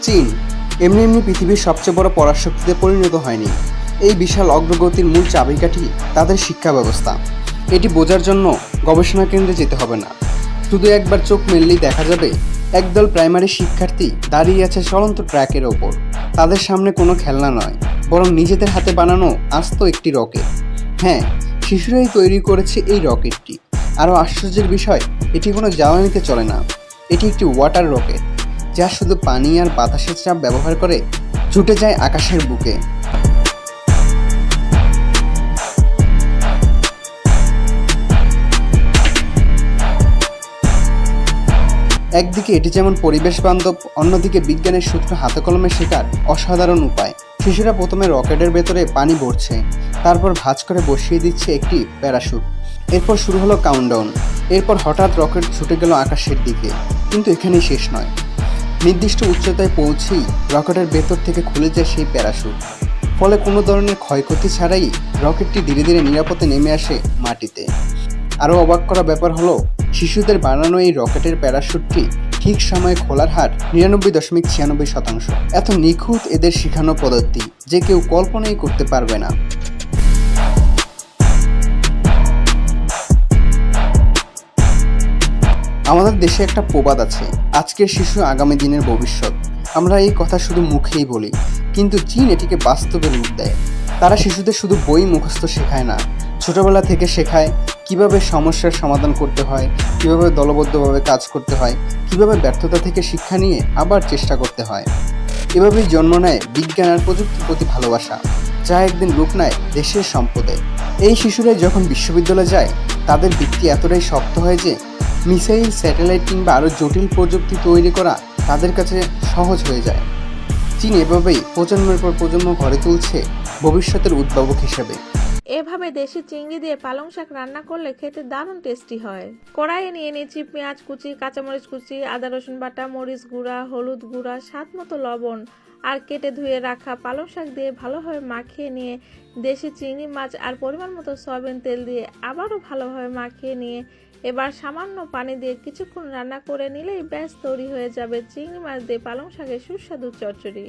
চীন এমনি এমনি পৃথিবীর সবচেয়ে বড় পরাশক্তিতে পরিণত হয়নি। এই বিশাল অগ্রগতির মূল চাবিকাঠি তাদের শিক্ষা ব্যবস্থা। এটি বোঝার জন্য গবেষণা কেন্দ্রে যেতে হবে না, শুধু একবার চোখ মেললেই দেখা যাবে একদল প্রাইমারি শিক্ষার্থী দাঁড়িয়ে আছে চলন্ত ট্র্যাকের ওপর। তাদের সামনে কোনো খেলনা নয়, বরং নিজেদের হাতে বানানো আস্ত একটি রকেট। হ্যাঁ, শিশুরাই তৈরি করেছে এই রকেটটি। আরও আশ্চর্যের বিষয়, এটি কোনো জ্বালানিতে চলে না, এটি একটি ওয়াটার রকেট, যা শুধু পানি আর বাতাসের চাপ ব্যবহার করে ছুটে যায় আকাশের বুকে। একদিকে এটি যেমন পরিবেশ বান্ধব, অন্যদিকে বিজ্ঞানের সূত্র হাতে কলমে শেখার অসাধারণ উপায়। শিশুরা প্রথমে রকেটের ভেতরে পানি ভরছে, তারপর ভাঁজ করে বসিয়ে দিচ্ছে একটি প্যারাশুট। এরপর শুরু হলো কাউন্টডাউন। এরপর হঠাৎ রকেট ছুটে গেল আকাশের দিকে। কিন্তু এখানেই শেষ নয়, নির্দিষ্ট উচ্চতায় পৌঁছেই রকেটের ভেতর থেকে খুলে যায় সেই প্যারাশুট। ফলে কোনো ধরনের ক্ষয়ক্ষতি ছাড়াই রকেটটি ধীরে ধীরে নিরাপদে নেমে আসে মাটিতে। আরও অবাক করা ব্যাপার হলো, শিশুদের বানানো এই রকেটের প্যারাশুটটি ঠিক সময়ে খোলার হার 99.96%। এত নিখুঁত এদের শেখানো পদ্ধতি যে কেউ কল্পনাই করতে পারবে না। আমাদের দেশে একটা প্রবাদ আছে, আজকের শিশু আগামী দিনের ভবিষ্যৎ। আমরা এই কথা শুধু মুখেই বলি, কিন্তু চীন এটিকে বাস্তবে রূপ দেয়। তারা শিশুদের শুধু বই মুখস্থ শেখায় না, ছোটবেলা থেকে শেখায় কিভাবে সমস্যার সমাধান করতে হয়, কিভাবে দলবদ্ধভাবে কাজ করতে হয়, কিভাবে ব্যর্থতা থেকে শিক্ষা নিয়ে আবার চেষ্টা করতে হয়। এভাবেই জন্ম নেয় বিজ্ঞান আর প্রযুক্তির প্রতি ভালোবাসা, যা একদিন রূপ নেয় দেশের সম্পদে। এই শিশুরাই যখন বিশ্ববিদ্যালয়ে যায়, তাদের ভিত্তি এতটাই শক্ত হয় যে মিসাইল, স্যাটেলাইট কিংবা আরও জটিল প্রযুক্তি তৈরি করা তাদের কাছে সহজ হয়ে যায়। চীন এভাবেই প্রজন্মের পর প্রজন্ম গড়ে তুলছে ভবিষ্যতের উদ্ভাবক হিসেবে। এভাবে দেশি চিংড়ি দিয়ে পালং শাক রান্না করলে খেতে দারুণ টেস্টি হয়। কড়াইয়ে নিয়ে নিয়েছি পেঁয়াজ কুচি, কাঁচামরিচ কুচি, আদা রসুন বাটা, মরিচ গুঁড়া, হলুদ গুঁড়া, স্বাদ মতো লবণ আর কেটে ধুয়ে রাখা পালং শাক দিয়ে ভালোভাবে মাখিয়ে নিয়ে দেশি চিংড়ি মাছ আর পরিমাণ মতো সয়াবিন তেল দিয়ে আবারও ভালোভাবে মাখিয়ে নিয়ে এবার সামান্য পানি দিয়ে কিছুক্ষণ রান্না করে নিলেই ব্যাস তৈরি হয়ে যাবে চিংড়ি মাছ দিয়ে পালং শাকের সুস্বাদু চচ্চড়ি।